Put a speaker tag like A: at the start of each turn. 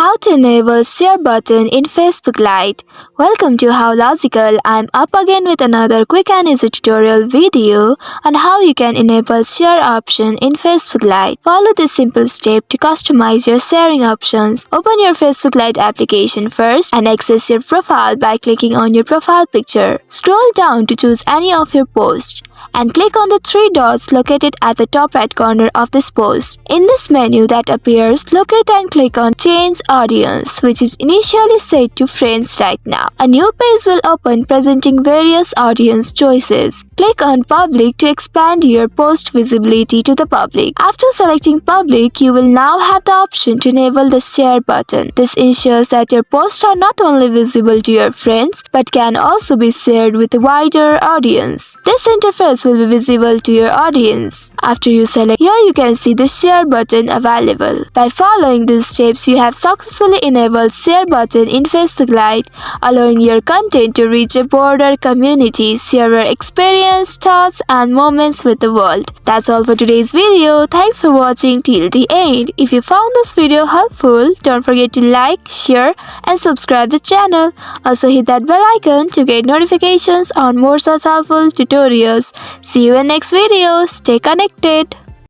A: How to enable share button in Facebook Lite. Welcome to How Logical. I'm up again with another quick and easy tutorial video on how you can enable share option in Facebook Lite. Follow this simple step to customize your sharing options. Open your Facebook Lite application first and access your profile by clicking on your profile picture. Scroll down to choose any of your posts and click on the three dots located at the top right corner of this post. In this menu that appears, locate and click on Change Audience, which is initially set to friends right now. A new page will open presenting various audience choices. Click on Public to expand your post visibility to the public. After selecting Public, you will now have the option to enable the Share button. This ensures that your posts are not only visible to your friends, but can also be shared with a wider audience. This interface will be visible to your audience. After you select, here you can see the Share button available. By following these steps, you have successfully enabled Share button in Facebook Lite, allowing your content to reach a broader community, share your experience, thoughts, and moments with the world. That's all for today's video. Thanks for watching till the end. If you found this video helpful, don't forget to like, share, and subscribe the channel. Also hit that bell icon to get notifications on more such helpful tutorials. See you in next video. Stay connected.